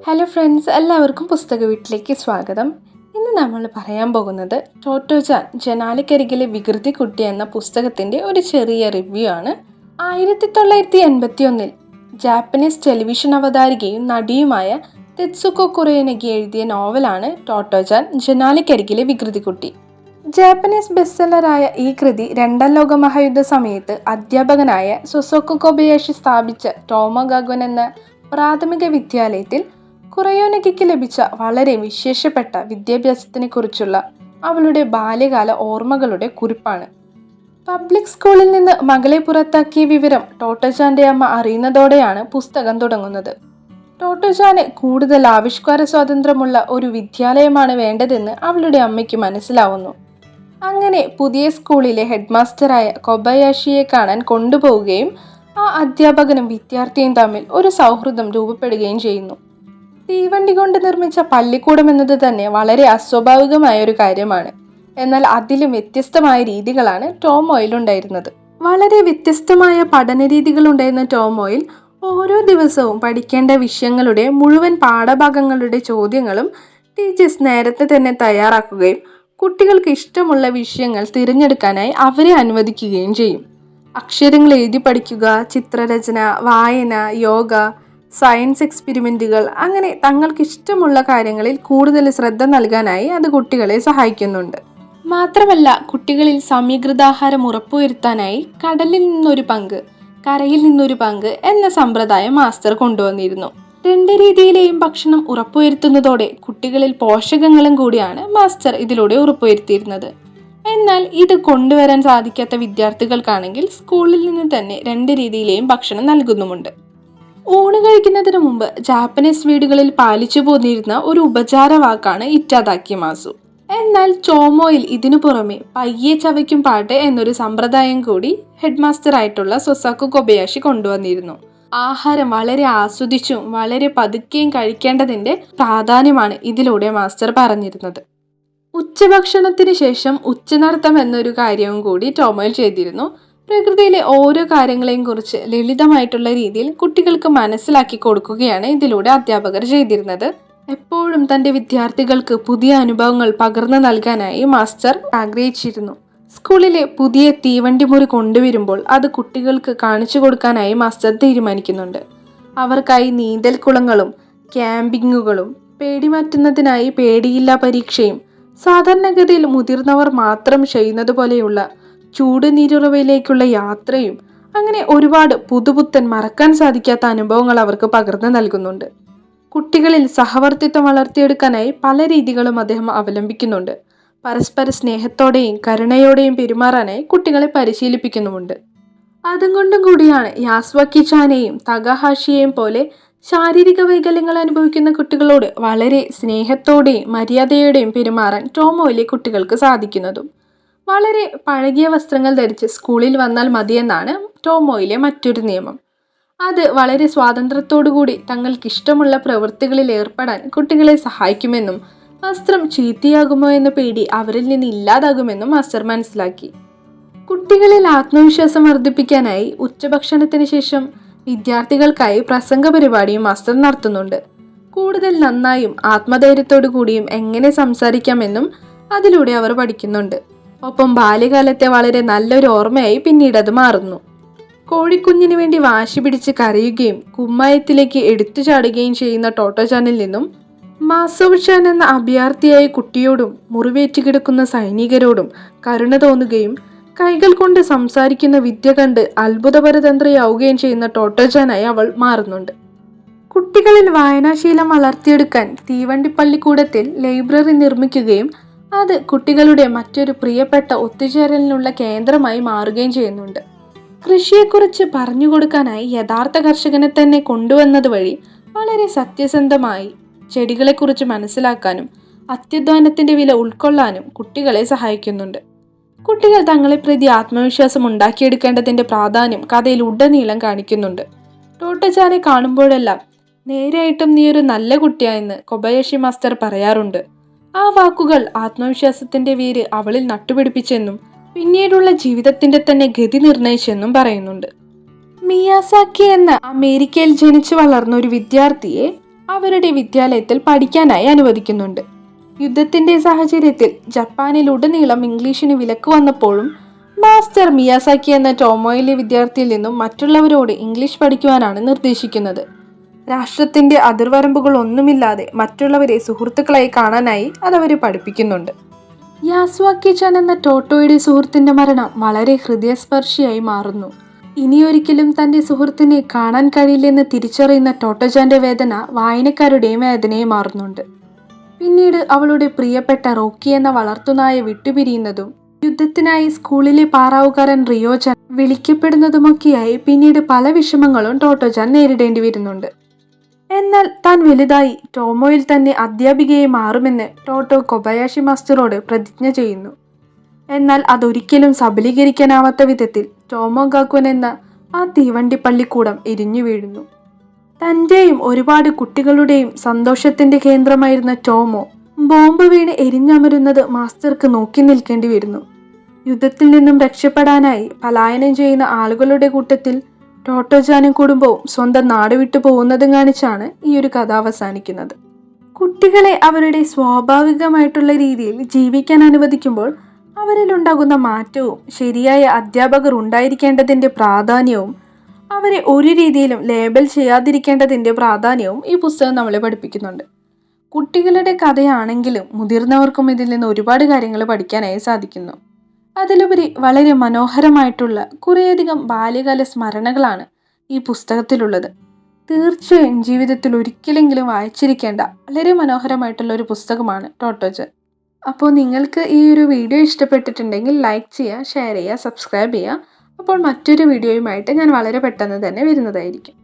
Hello friends, എല്ലാവർക്കും പുസ്തക വീട്ടിലേക്ക് സ്വാഗതം. ഇന്ന് നമ്മൾ പറയാൻ പോകുന്നത് ടോട്ടോജാൻ ജനാലക്കരികിലെ വികൃതി കുട്ടി എന്ന പുസ്തകത്തിൻ്റെ ഒരു ചെറിയ റിവ്യൂ ആണ്. 1981 ജാപ്പനീസ് ടെലിവിഷൻ അവതാരികയും നടിയുമായ തെത്സുക്കോ കുറയനഗി എഴുതിയ നോവലാണ് ടോട്ടോജാൻ ജനാലക്കരികിലെ വികൃതി കുട്ടി. ജാപ്പനീസ് ബെസ്റ്റ്സെല്ലറായ ഈ കൃതി രണ്ടാം ലോക മഹായുദ്ധ സമയത്ത് അധ്യാപകനായ സൊസോക്കു കൊബയാഷി സ്ഥാപിച്ച ടോമോഗാഗോൻ എന്ന പ്രാഥമിക വിദ്യാലയത്തിൽ കുറയോനഗിക്ക് ലഭിച്ച വളരെ വിശേഷപ്പെട്ട വിദ്യാഭ്യാസത്തിനെ കുറിച്ചുള്ള അവളുടെ ബാല്യകാല ഓർമ്മകളുടെ കുറിപ്പാണ്. പബ്ലിക് സ്കൂളിൽ നിന്ന് മകളെ പുറത്താക്കിയ വിവരം ടോട്ടോജാന്റെ അമ്മ അറിയുന്നതോടെയാണ് പുസ്തകം തുടങ്ങുന്നത്. ടോട്ടോജാന് കൂടുതൽ ആവിഷ്കാര സ്വാതന്ത്ര്യമുള്ള ഒരു വിദ്യാലയമാണ് വേണ്ടതെന്ന് അവളുടെ അമ്മയ്ക്ക് മനസ്സിലാവുന്നു. അങ്ങനെ പുതിയ സ്കൂളിലെ ഹെഡ് മാസ്റ്ററായ കൊബയാഷിയെ കാണാൻ കൊണ്ടുപോവുകയും ആ അധ്യാപകനും വിദ്യാർത്ഥിയും തമ്മിൽ ഒരു സൗഹൃദം രൂപപ്പെടുകയും ചെയ്യുന്നു. തീവണ്ടി കൊണ്ട് നിർമ്മിച്ച പള്ളിക്കൂടം എന്നത് തന്നെ വളരെ അസ്വാഭാവികമായ ഒരു കാര്യമാണ്. എന്നാൽ അതിലും വ്യത്യസ്തമായ രീതികളാണ് ടോമോയിലുണ്ടായിരുന്നത്. വളരെ വ്യത്യസ്തമായ പഠന രീതികൾ ഉണ്ടായിരുന്ന ടോമോയിൽ ഓരോ ദിവസവും പഠിക്കേണ്ട വിഷയങ്ങളുടെ മുഴുവൻ പാഠഭാഗങ്ങളുടെ ചോദ്യങ്ങളും ടീച്ചേഴ്സ് നേരത്തെ തന്നെ തയ്യാറാക്കുകയും കുട്ടികൾക്ക് ഇഷ്ടമുള്ള വിഷയങ്ങൾ തിരഞ്ഞെടുക്കാനായി അവരെ അനുവദിക്കുകയും ചെയ്യും. അക്ഷരങ്ങൾ എഴുതി പഠിക്കുക, ചിത്രരചന, വായന, യോഗ, സയൻസ് എക്സ്പെരിമെൻറ്റുകൾ, അങ്ങനെ തങ്ങൾക്ക് ഇഷ്ടമുള്ള കാര്യങ്ങളിൽ കൂടുതൽ ശ്രദ്ധ നൽകാനായി അത് കുട്ടികളെ സഹായിക്കുന്നുണ്ട്. മാത്രമല്ല, കുട്ടികളിൽ സമീകൃതാഹാരം ഉറപ്പുവരുത്താനായി കടലിൽ നിന്നൊരു പങ്ക്, കരയിൽ നിന്നൊരു പങ്ക് എന്ന സമ്പ്രദായം മാസ്റ്റർ കൊണ്ടുവന്നിരുന്നു. രണ്ട് രീതിയിലെയും ഭക്ഷണം ഉറപ്പുവരുത്തുന്നതോടെ കുട്ടികളിൽ പോഷകങ്ങളും കൂടിയാണ് മാസ്റ്റർ ഇതിലൂടെ ഉറപ്പുവരുത്തിയിരുന്നത്. എന്നാൽ ഇത് കൊണ്ടുവരാൻ സാധിക്കാത്ത വിദ്യാർത്ഥികൾക്കാണെങ്കിൽ സ്കൂളിൽ നിന്ന് തന്നെ രണ്ട് രീതിയിലെയും ഭക്ഷണം നൽകുന്നുമുണ്ട്. ഊണ് കഴിക്കുന്നതിന് മുമ്പ് ജാപ്പനീസ് വീടുകളിൽ പാലിച്ചു പോന്നിരുന്ന ഒരു ഉപചാര വാക്കാണ് ഇറ്റാദാക്കിമാസു. എന്നാൽ ടോമോയിൽ ഇതിനു പുറമെ പയ്യെ ചവയ്ക്കും പാട്ട് എന്നൊരു സമ്പ്രദായം കൂടി ഹെഡ് മാസ്റ്റർ ആയിട്ടുള്ള സൊസാക്കു കൊബയാഷി കൊണ്ടുവന്നിരുന്നു. ആഹാരം വളരെ ആസ്വദിച്ചും വളരെ പതുക്കെയും കഴിക്കേണ്ടതിൻ്റെ പ്രാധാന്യമാണ് ഇതിലൂടെ മാസ്റ്റർ പറഞ്ഞിരുന്നത്. ഉച്ചഭക്ഷണത്തിന് ശേഷം ഉച്ചനടത്തം എന്നൊരു കാര്യവും കൂടി ടോമോയിൽ ചെയ്തിരുന്നു. പ്രകൃതിയിലെ ഓരോ കാര്യങ്ങളെയും കുറിച്ച് ലളിതമായിട്ടുള്ള രീതിയിൽ കുട്ടികൾക്ക് മനസ്സിലാക്കി കൊടുക്കുകയാണ് ഇതിലൂടെ അധ്യാപകർ ചെയ്തിരുന്നത്. എപ്പോഴും തൻ്റെ വിദ്യാർത്ഥികൾക്ക് പുതിയ അനുഭവങ്ങൾ പകർന്നു നൽകാനായി മാസ്റ്റർ ആഗ്രഹിച്ചിരുന്നു. സ്കൂളിലെ പുതിയ തീവണ്ടി മുറി കൊണ്ടുവരുമ്പോൾ അത് കുട്ടികൾക്ക് കാണിച്ചു കൊടുക്കാനായി മാസ്റ്റർ തീരുമാനിക്കുന്നുണ്ട്. അവർക്കായി നീന്തൽക്കുളങ്ങളും ക്യാമ്പിങ്ങുകളും പേടിമാറ്റുന്നതിനായി പേടിയില്ലാ പരീക്ഷയും സാധാരണഗതിയിൽ മുതിർന്നവർ മാത്രം ചെയ്യുന്നത് പോലെയുള്ള ചൂട് നീരുറവയിലേക്കുള്ള യാത്രയും, അങ്ങനെ ഒരുപാട് പുതുപുത്തൻ മറക്കാൻ സാധിക്കാത്ത അനുഭവങ്ങൾ അവർക്ക് പകർന്നു നൽകുന്നുണ്ട്. കുട്ടികളിൽ സഹവർത്തിത്വം വളർത്തിയെടുക്കാനായി പല രീതികളും അദ്ദേഹം അവലംബിക്കുന്നുണ്ട്. പരസ്പര സ്നേഹത്തോടെയും കരുണയോടെയും പെരുമാറാനായി കുട്ടികളെ പരിശീലിപ്പിക്കുന്നുമുണ്ട്. അതുകൊണ്ടും കൂടിയാണ് യാസുവാക്കി ചാനെയും തകാഹാഷിയെയും പോലെ ശാരീരിക വൈകല്യങ്ങൾ അനുഭവിക്കുന്ന കുട്ടികളോട് വളരെ സ്നേഹത്തോടെയും മര്യാദയോടെയും പെരുമാറാൻ ടോമോയിലെ കുട്ടികൾക്ക് സാധിക്കുന്നതും. വളരെ പഴകിയ വസ്ത്രങ്ങൾ ധരിച്ച് സ്കൂളിൽ വന്നാൽ മതിയെന്നാണ് ടോമോയിലെ മറ്റൊരു നിയമം. അത് വളരെ സ്വാതന്ത്ര്യത്തോടുകൂടി തങ്ങൾക്കിഷ്ടമുള്ള പ്രവൃത്തികളിൽ ഏർപ്പെടാൻ കുട്ടികളെ സഹായിക്കുമെന്നും വസ്ത്രം ചീത്തയാകുമോ എന്ന പേടി അവരിൽ നിന്ന് ഇല്ലാതാകുമെന്നും മാസ്റ്റർ മനസ്സിലാക്കി. കുട്ടികളിൽ ആത്മവിശ്വാസം വർദ്ധിപ്പിക്കാനായി ഉച്ചഭക്ഷണത്തിന് ശേഷം വിദ്യാർത്ഥികൾക്കായി പ്രസംഗ പരിപാടിയും മാസ്റ്റർ നടത്തുന്നുണ്ട്. കൂടുതൽ നന്നായും ആത്മധൈര്യത്തോടു കൂടിയും എങ്ങനെ സംസാരിക്കാമെന്നും അതിലൂടെ അവർ പഠിക്കുന്നുണ്ട്. ഒപ്പം ബാല്യകാലത്തെ വളരെ നല്ലൊരു ഓർമ്മയായി പിന്നീട് അത് മാറുന്നു. കോഴിക്കുഞ്ഞിന് വേണ്ടി വാശി പിടിച്ച് കരയുകയും കുമ്മായത്തിലേക്ക് എടുത്തു ചാടുകയും ചെയ്യുന്ന ടോട്ടോജാനിൽ നിന്നും മാസോവ്-ചാൻ എന്ന അഭയാർത്ഥിയായ കുട്ടിയോടും മുറിവേറ്റ് കിടക്കുന്ന സൈനികരോടും കരുണ തോന്നുകയും കൈകൾ കൊണ്ട് സംസാരിക്കുന്ന വിദ്യ കണ്ട് അത്ഭുതപരതന്ത്രയാവുകയും ചെയ്യുന്ന ടോട്ടോജാനായി അവൾ മാറുന്നുണ്ട്. കുട്ടികളിൽ വായനാശീലം വളർത്തിയെടുക്കാൻ തീവണ്ടി പള്ളിക്കൂടത്തിൽ ലൈബ്രറി നിർമ്മിക്കുകയും അത് കുട്ടികളുടെ മറ്റൊരു പ്രിയപ്പെട്ട ഒത്തുചേരലിനുള്ള കേന്ദ്രമായി മാറുകയും ചെയ്യുന്നുണ്ട്. കൃഷിയെക്കുറിച്ച് പറഞ്ഞു കൊടുക്കാനായി യഥാർത്ഥ കർഷകനെ തന്നെ കൊണ്ടുവന്നത് വഴി വളരെ സത്യസന്ധമായി ചെടികളെക്കുറിച്ച് മനസ്സിലാക്കാനും അത്യധ്വാനത്തിൻ്റെ വില ഉൾക്കൊള്ളാനും കുട്ടികളെ സഹായിക്കുന്നുണ്ട്. കുട്ടികൾ തങ്ങളെ പ്രതി ആത്മവിശ്വാസം ഉണ്ടാക്കിയെടുക്കേണ്ടതിൻ്റെ പ്രാധാന്യം കഥയിൽ ഉടനീളം കാണിക്കുന്നുണ്ട്. ടോട്ടോജാനെ കാണുമ്പോഴെല്ലാം നേരെയായിട്ടും നീ ഒരു നല്ല കുട്ടിയായെന്ന് കൊബയാഷി മാസ്റ്റർ പറയാറുണ്ട്. ആ വാക്കുകൾ ആത്മവിശ്വാസത്തിന്റെ വേര് അവളിൽ നട്ടുപിടിപ്പിച്ചെന്നും പിന്നീടുള്ള ജീവിതത്തിന്റെ തന്നെ ഗതി നിർണയിച്ചെന്നും പറയുന്നുണ്ട്. മിയാസാക്കി എന്ന അമേരിക്കയിൽ ജനിച്ചു വളർന്ന ഒരു വിദ്യാർത്ഥിയെ അവരുടെ വിദ്യാലയത്തിൽ പഠിക്കാനായി അനുവദിക്കുന്നുണ്ട്. യുദ്ധത്തിന്റെ സാഹചര്യത്തിൽ ജപ്പാനിലുടനീളം ഇംഗ്ലീഷിന് വിലക്ക് വന്നപ്പോഴും മാസ്റ്റർ മിയാസാക്കി എന്ന ടോമോയിലെ വിദ്യാർത്ഥിയിൽ നിന്നും മറ്റുള്ളവരോട് ഇംഗ്ലീഷ് പഠിക്കുവാനാണ് നിർദ്ദേശിക്കുന്നത്. രാഷ്ട്രത്തിന്റെ അതിർവരമ്പുകൾ ഒന്നുമില്ലാതെ മറ്റുള്ളവരെ സുഹൃത്തുക്കളായി കാണാനായി അതവരെ പഠിപ്പിക്കുന്നുണ്ട്. യാസുവാക്കി ചാൻ എന്ന ടോട്ടോയുടെ സുഹൃത്തിന്റെ മരണം വളരെ ഹൃദയസ്പർശിയായി മാറുന്നു. ഇനിയൊരിക്കലും തന്റെ സുഹൃത്തിനെ കാണാൻ കഴിയില്ലെന്ന് തിരിച്ചറിയുന്ന ടോട്ടോജാന്റെ വേദന വായനക്കാരുടെയും വേദനയെ മാറുന്നുണ്ട്. പിന്നീട് അവളുടെ പ്രിയപ്പെട്ട റോക്കി എന്ന വളർത്തുനായെ വിട്ടുപിരിയുന്നതും യുദ്ധത്തിനായി സ്കൂളിലെ പാറാവുകാരൻ റിയോജാൻ വിളിക്കപ്പെടുന്നതുമൊക്കെയായി പിന്നീട് പല വിഷമങ്ങളും ടോട്ടോജാൻ നേരിടേണ്ടി വരുന്നുണ്ട്. എന്നാൽ താൻ വലുതായി ടോമോയിൽ തന്നെ അധ്യാപികയായി മാറുമെന്ന് ടോട്ടോ കൊബയാഷി മാസ്റ്ററോട് പ്രതിജ്ഞ ചെയ്യുന്നു. എന്നാൽ അതൊരിക്കലും സബലീകരിക്കാനാവാത്ത വിധത്തിൽ ടോമോ ഗാക്കുൻ എന്ന ആ തീവണ്ടി പള്ളിക്കൂടം എരിഞ്ഞു വീഴുന്നു. തൻ്റെയും ഒരുപാട് കുട്ടികളുടെയും സന്തോഷത്തിന്റെ കേന്ദ്രമായിരുന്ന ടോമോ ബോംബ് വീണ് എരിഞ്ഞമരുന്നത് മാസ്റ്റർക്ക് നോക്കി നിൽക്കേണ്ടി വരുന്നു. യുദ്ധത്തിൽ നിന്നും രക്ഷപ്പെടാനായി പലായനം ചെയ്യുന്ന ആളുകളുടെ കൂട്ടത്തിൽ ടോട്ടോജാനും കുടുംബവും സ്വന്തം നാട് വിട്ടു പോകുന്നതും കാണിച്ചാണ് ഈ ഒരു കഥ അവസാനിക്കുന്നത്. കുട്ടികളെ അവരുടെ സ്വാഭാവികമായിട്ടുള്ള രീതിയിൽ ജീവിക്കാൻ അനുവദിക്കുമ്പോൾ അവരിലുണ്ടാകുന്ന മാറ്റവും ശരിയായ അധ്യാപകർ ഉണ്ടായിരിക്കേണ്ടതിൻ്റെ പ്രാധാന്യവും അവരെ ഒരു രീതിയിലും ലേബൽ ചെയ്യാതിരിക്കേണ്ടതിൻ്റെ പ്രാധാന്യവും ഈ പുസ്തകം നമ്മളെ പഠിപ്പിക്കുന്നുണ്ട്. കുട്ടികളുടെ കഥയാണെങ്കിലും മുതിർന്നവർക്കും ഇതിൽ നിന്ന് ഒരുപാട് കാര്യങ്ങൾ പഠിക്കാനായി സാധിക്കുന്നു. അതിലുപരി വളരെ മനോഹരമായിട്ടുള്ള കുറേയധികം ബാല്യകാല സ്മരണകളാണ് ഈ പുസ്തകത്തിലുള്ളത്. തീർച്ചയായും ജീവിതത്തിൽ ഒരിക്കലെങ്കിലും വായിച്ചിരിക്കേണ്ട വളരെ മനോഹരമായിട്ടുള്ള ഒരു പുസ്തകമാണ് ടോട്ടോജാൻ. അപ്പോൾ നിങ്ങൾക്ക് ഈ ഒരു വീഡിയോ ഇഷ്ടപ്പെട്ടിട്ടുണ്ടെങ്കിൽ ലൈക്ക് ചെയ്യുക, ഷെയർ ചെയ്യുക, സബ്സ്ക്രൈബ് ചെയ്യുക. അപ്പോൾ മറ്റൊരു വീഡിയോയുമായിട്ട് ഞാൻ വളരെ പെട്ടെന്ന് തന്നെ വരുന്നതായിരിക്കും.